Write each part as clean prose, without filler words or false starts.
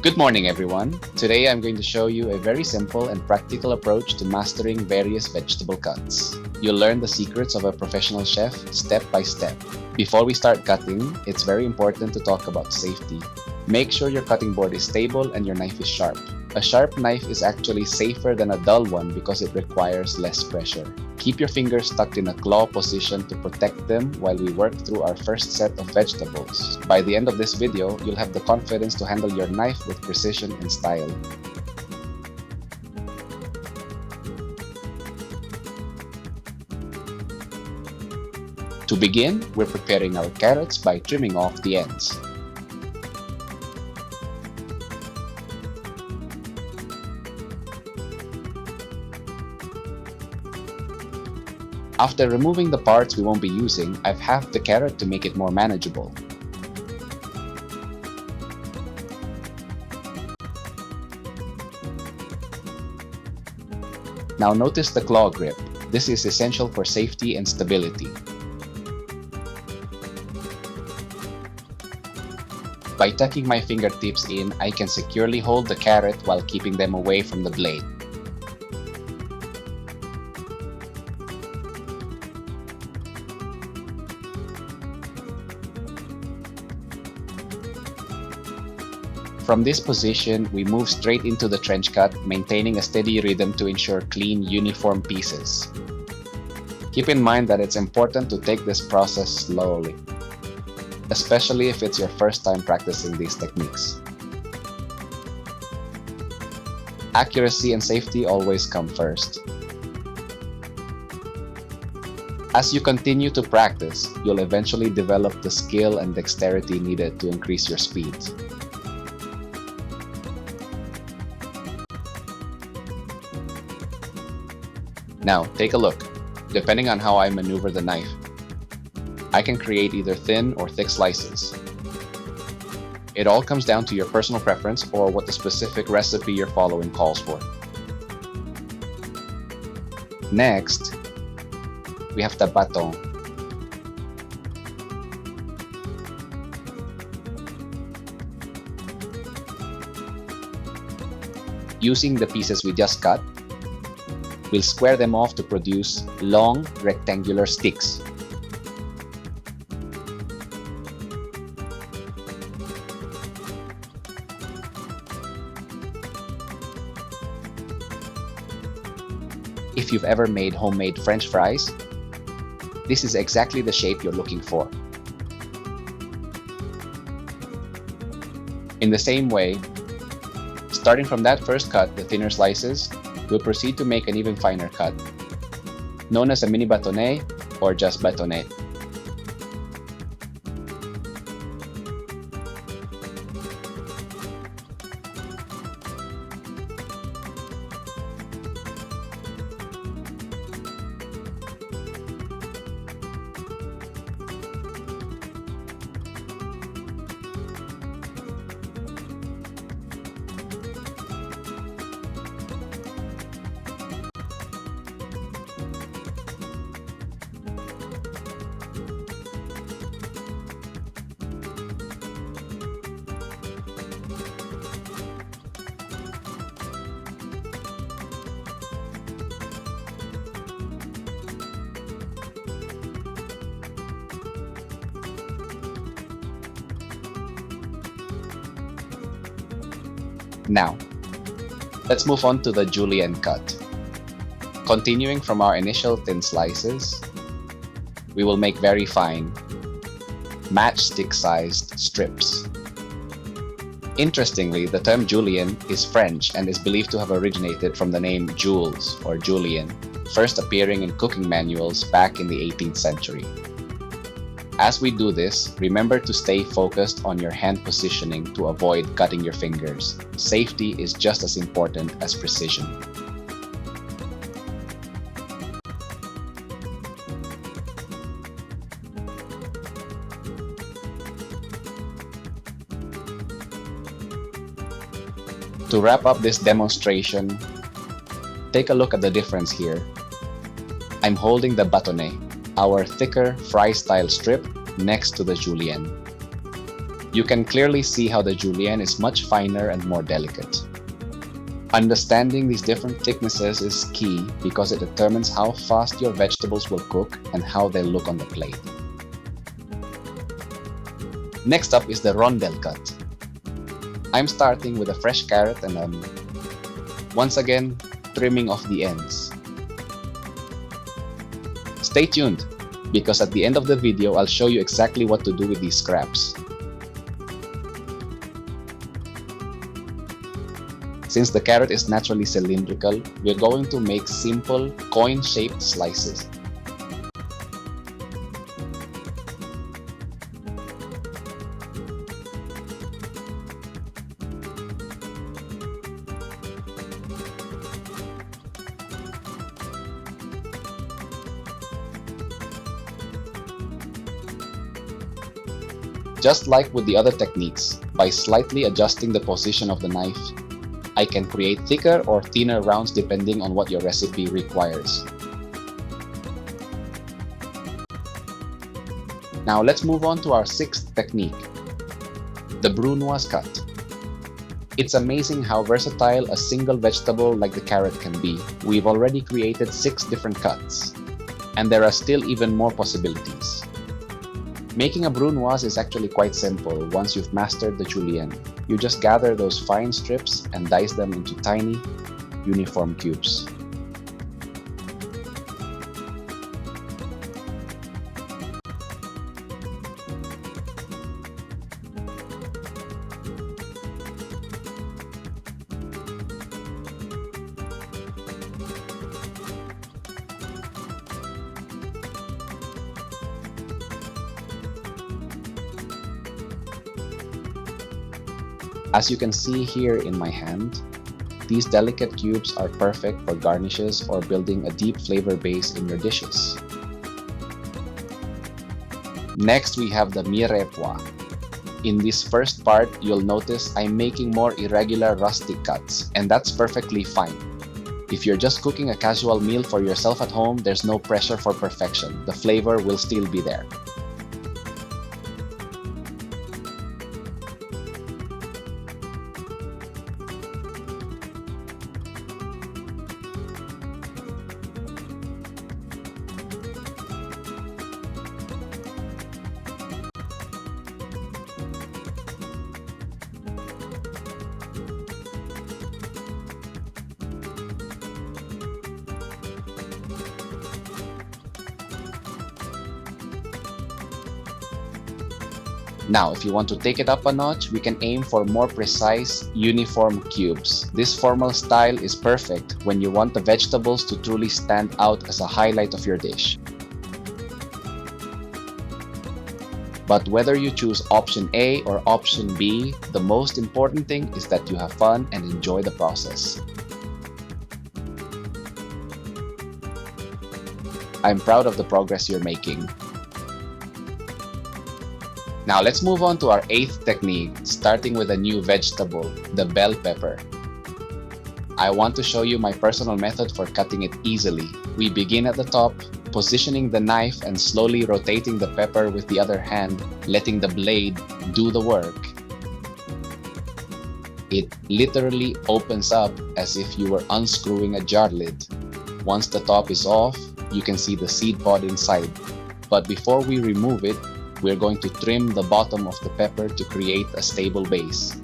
Good morning, everyone. Today I'm going to show you a very simple and practical approach to mastering various vegetable cuts. You'll learn the secrets of a professional chef step by step. Before we start cutting, it's very important to talk about safety. Make sure your cutting board is stable and your knife is sharp. A sharp knife is actually safer than a dull one because it requires less pressure. Keep your fingers tucked in a claw position to protect them while we work through our first set of vegetables. By the end of this video, you'll have the confidence to handle your knife with precision and style. To begin, we're preparing our carrots by trimming off the ends. After removing the parts we won't be using, I've halved the carrot to make it more manageable. Now notice the claw grip. This is essential for safety and stability. By tucking my fingertips in, I can securely hold the carrot while keeping them away from the blade. From this position, we move straight into the trench cut, maintaining a steady rhythm to ensure clean, uniform pieces. Keep in mind that it's important to take this process slowly, especially if it's your first time practicing these techniques. Accuracy and safety always come first. As you continue to practice, you'll eventually develop the skill and dexterity needed to increase your speed. Now, take a look. Depending on how I maneuver the knife, I can create either thin or thick slices. It all comes down to your personal preference or what the specific recipe you're following calls for. Next, we have the bâton. Using the pieces we just cut, we'll square them off to produce long, rectangular sticks. If you've ever made homemade French fries, this is exactly the shape you're looking for. In the same way, starting from that first cut, the thinner slices, we'll proceed to make an even finer cut, known as a mini bâtonnet or just bâtonnet. Now, let's move on to the julienne cut. Continuing from our initial thin slices, we will make very fine, matchstick-sized strips. Interestingly, the term julienne is French and is believed to have originated from the name Jules or Julienne, first appearing in cooking manuals back in the 18th century. As we do this, remember to stay focused on your hand positioning to avoid cutting your fingers. Safety is just as important as precision. To wrap up this demonstration, take a look at the difference here. I'm holding the bâtonnet, our thicker fry-style strip, next to the julienne. You can clearly see how the julienne is much finer and more delicate. Understanding these different thicknesses is key because it determines how fast your vegetables will cook and how they'll look on the plate. Next up is the rondelle cut. I'm starting with a fresh carrot and once again trimming off the ends. Stay tuned because at the end of the video I'll show you exactly what to do with these scraps. Since the carrot is naturally cylindrical, we're going to make simple coin-shaped slices. Just like with the other techniques, by slightly adjusting the position of the knife, I can create thicker or thinner rounds depending on what your recipe requires. Now let's move on to our sixth technique, the Brunoise cut. It's amazing how versatile a single vegetable like the carrot can be. We've already created 6 different cuts, and there are still even more possibilities. Making a brunoise is actually quite simple once you've mastered the julienne. You just gather those fine strips and dice them into tiny, uniform cubes. As you can see here in my hand, these delicate cubes are perfect for garnishes or building a deep flavor base in your dishes. Next, we have the Mirepoix. In this first part, you'll notice I'm making more irregular rustic cuts, and that's perfectly fine. If you're just cooking a casual meal for yourself at home, there's no pressure for perfection. The flavor will still be there. Now, if you want to take it up a notch, we can aim for more precise, uniform cubes. This formal style is perfect when you want the vegetables to truly stand out as a highlight of your dish. But whether you choose option A or option B, the most important thing is that you have fun and enjoy the process. I'm proud of the progress you're making. Now let's move on to our 8th technique, starting with a new vegetable, the bell pepper. I want to show you my personal method for cutting it easily. We begin at the top, positioning the knife and slowly rotating the pepper with the other hand, letting the blade do the work. It literally opens up as if you were unscrewing a jar lid. Once the top is off, you can see the seed pod inside. But before we remove it, we're going to trim the bottom of the pepper to create a stable base.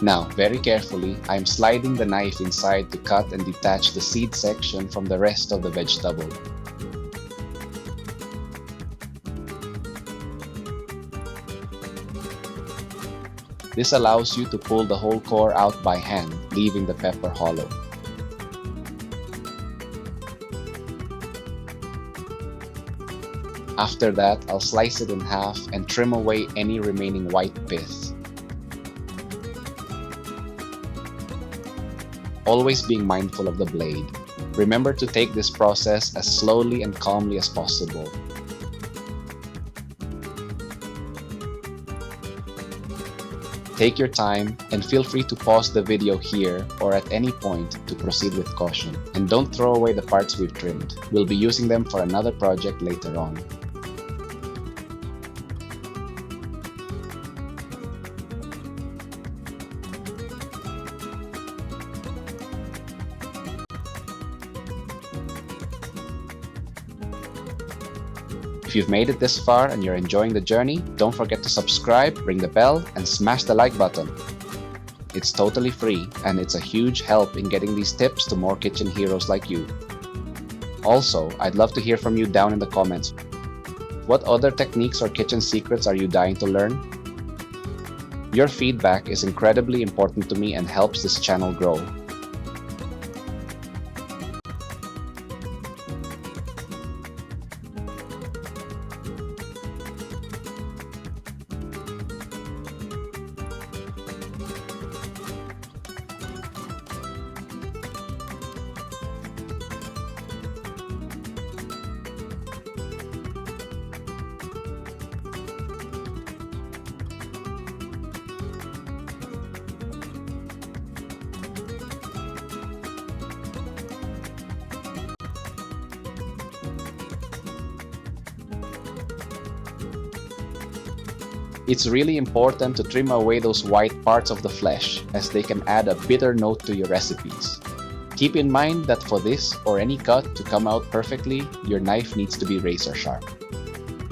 Now, very carefully, I'm sliding the knife inside to cut and detach the seed section from the rest of the vegetable. This allows you to pull the whole core out by hand, leaving the pepper hollow. After that, I'll slice it in half and trim away any remaining white pith. Always being mindful of the blade. Remember to take this process as slowly and calmly as possible. Take your time and feel free to pause the video here or at any point to proceed with caution. And don't throw away the parts we've trimmed. We'll be using them for another project later on. If you've made it this far and you're enjoying the journey, don't forget to subscribe, ring the bell, and smash the like button. It's totally free, and it's a huge help in getting these tips to more kitchen heroes like you. Also, I'd love to hear from you down in the comments. What other techniques or kitchen secrets are you dying to learn? Your feedback is incredibly important to me and helps this channel grow. It's really important to trim away those white parts of the flesh, as they can add a bitter note to your recipes. Keep in mind that for this or any cut to come out perfectly, your knife needs to be razor sharp.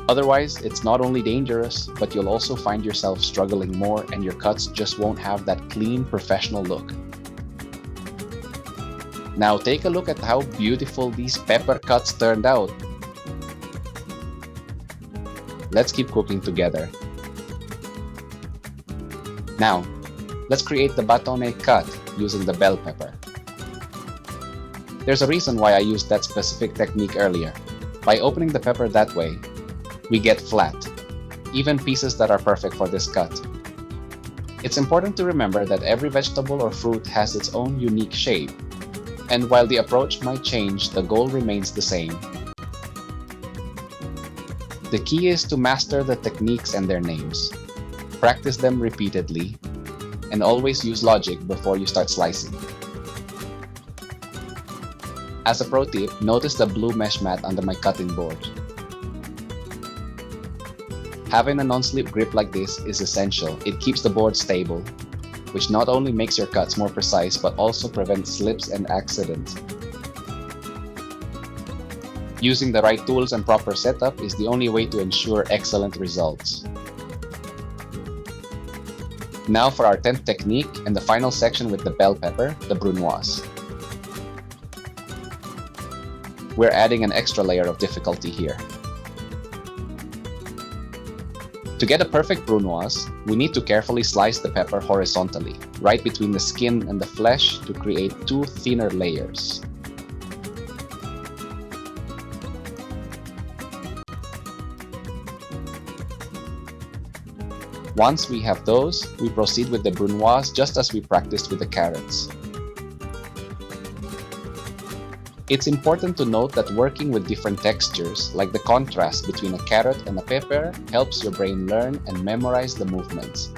Otherwise, it's not only dangerous, but you'll also find yourself struggling more and your cuts just won't have that clean, professional look. Now take a look at how beautiful these pepper cuts turned out. Let's keep cooking together. Now, let's create the bâtonnet cut using the bell pepper. There's a reason why I used that specific technique earlier. By opening the pepper that way, we get flat, even pieces that are perfect for this cut. It's important to remember that every vegetable or fruit has its own unique shape, and while the approach might change, the goal remains the same. The key is to master the techniques and their names. Practice them repeatedly, and always use logic before you start slicing. As a pro tip, notice the blue mesh mat under my cutting board. Having a non-slip grip like this is essential. It keeps the board stable, which not only makes your cuts more precise but also prevents slips and accidents. Using the right tools and proper setup is the only way to ensure excellent results. Now for our 10th technique and the final section with the bell pepper, the Brunoise. We're adding an extra layer of difficulty here. To get a perfect Brunoise, we need to carefully slice the pepper horizontally, right between the skin and the flesh to create two thinner layers. Once we have those, we proceed with the Brunoise just as we practiced with the carrots. It's important to note that working with different textures, like the contrast between a carrot and a pepper, helps your brain learn and memorize the movements.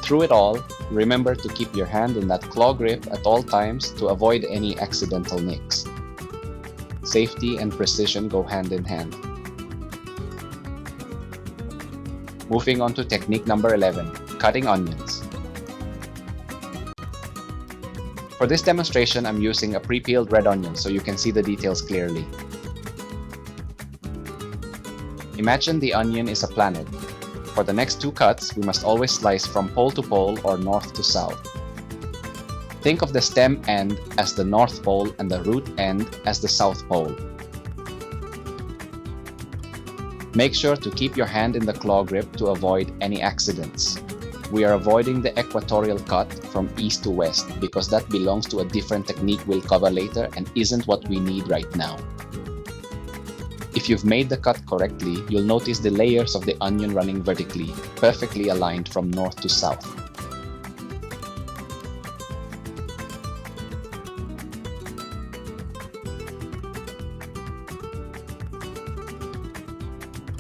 Through it all, remember to keep your hand in that claw grip at all times to avoid any accidental nicks. Safety and precision go hand in hand. Moving on to technique number 11, cutting onions. For this demonstration, I'm using a pre-peeled red onion so you can see the details clearly. Imagine the onion is a planet. For the next two cuts, we must always slice from pole to pole or north to south. Think of the stem end as the North Pole and the root end as the South Pole. Make sure to keep your hand in the claw grip to avoid any accidents. We are avoiding the equatorial cut from east to west because that belongs to a different technique we'll cover later and isn't what we need right now. If you've made the cut correctly, you'll notice the layers of the onion running vertically, perfectly aligned from north to south.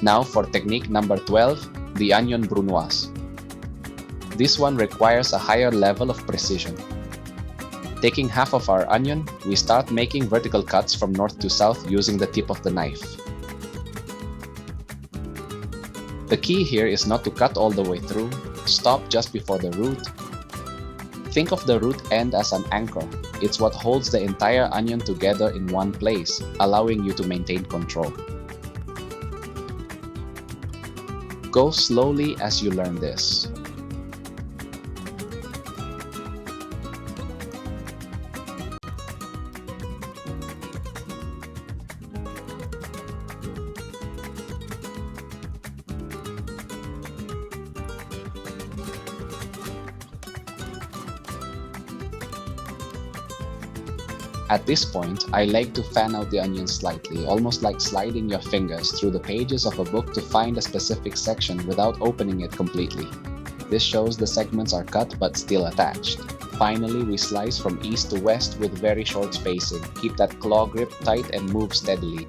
Now for technique number 12, the onion Brunoise. This one requires a higher level of precision. Taking half of our onion, we start making vertical cuts from north to south using the tip of the knife. The key here is not to cut all the way through, stop just before the root. Think of the root end as an anchor. It's what holds the entire onion together in one place, allowing you to maintain control. Go slowly as you learn this. At this point, I like to fan out the onion slightly, almost like sliding your fingers through the pages of a book to find a specific section without opening it completely. This shows the segments are cut but still attached. Finally, we slice from east to west with very short spacing. Keep that claw grip tight and move steadily.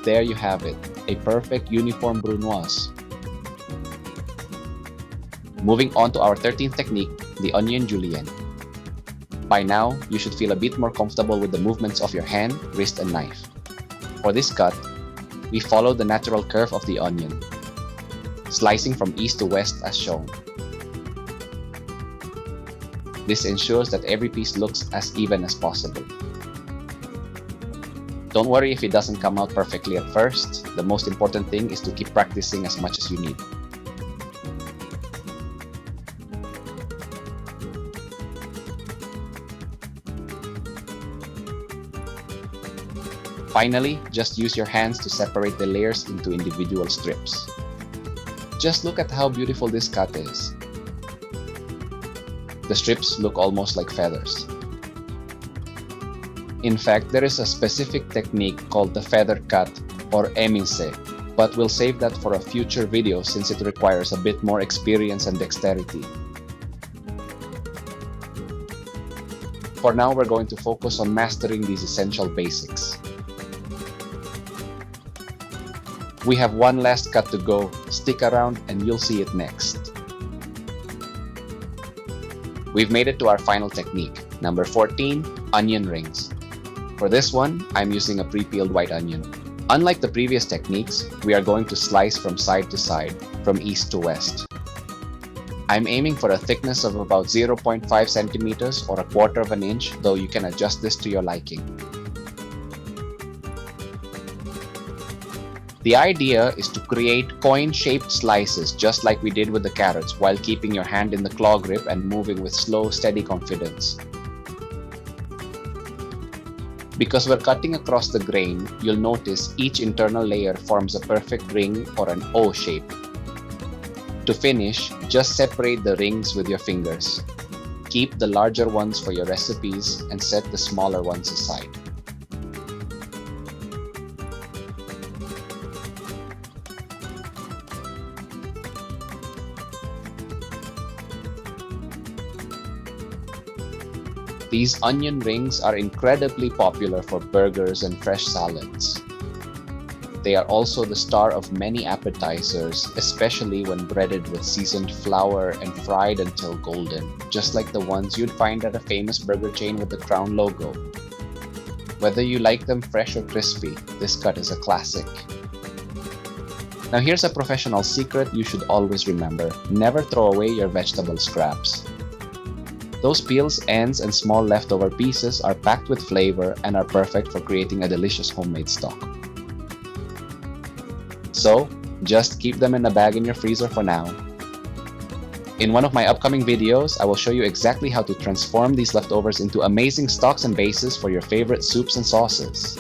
There you have it, a perfect uniform Brunoise. Moving on to our 13th technique, the onion Julienne. By now, you should feel a bit more comfortable with the movements of your hand, wrist, and knife. For this cut, we follow the natural curve of the onion, slicing from east to west as shown. This ensures that every piece looks as even as possible. Don't worry if it doesn't come out perfectly at first. The most important thing is to keep practicing as much as you need. Finally, just use your hands to separate the layers into individual strips. Just look at how beautiful this cut is. The strips look almost like feathers. In fact, there is a specific technique called the feather cut or émince, but we'll save that for a future video since it requires a bit more experience and dexterity. For now, we're going to focus on mastering these essential basics. We have one last cut to go. Stick around and you'll see it next. We've made it to our final technique, number 14, onion rings. For this one, I'm using a pre-peeled white onion. Unlike the previous techniques, we are going to slice from side to side, from east to west. I'm aiming for a thickness of about 0.5 centimeters or a quarter of an inch, though you can adjust this to your liking. The idea is to create coin-shaped slices just like we did with the carrots while keeping your hand in the claw grip and moving with slow, steady confidence. Because we're cutting across the grain, you'll notice each internal layer forms a perfect ring or an O shape. To finish, just separate the rings with your fingers. Keep the larger ones for your recipes and set the smaller ones aside. These onion rings are incredibly popular for burgers and fresh salads. They are also the star of many appetizers, especially when breaded with seasoned flour and fried until golden, just like the ones you'd find at a famous burger chain with the Crown logo. Whether you like them fresh or crispy, this cut is a classic. Now here's a professional secret you should always remember: never throw away your vegetable scraps. Those peels, ends, and small leftover pieces are packed with flavor and are perfect for creating a delicious homemade stock. So, just keep them in a bag in your freezer for now. In one of my upcoming videos, I will show you exactly how to transform these leftovers into amazing stocks and bases for your favorite soups and sauces.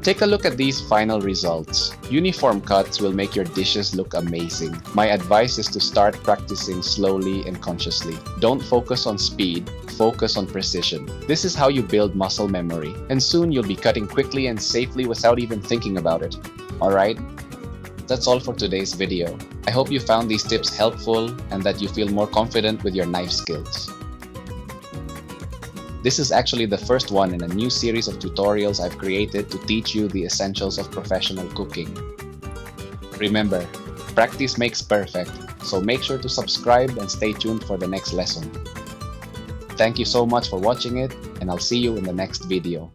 Take a look at these final results. Uniform cuts will make your dishes look amazing. My advice is to start practicing slowly and consciously. Don't focus on speed, focus on precision. This is how you build muscle memory, and soon you'll be cutting quickly and safely without even thinking about it. Alright? That's all for today's video. I hope you found these tips helpful and that you feel more confident with your knife skills. This is actually the first one in a new series of tutorials I've created to teach you the essentials of professional cooking. Remember, practice makes perfect, so make sure to subscribe and stay tuned for the next lesson. Thank you so much for watching it, and I'll see you in the next video.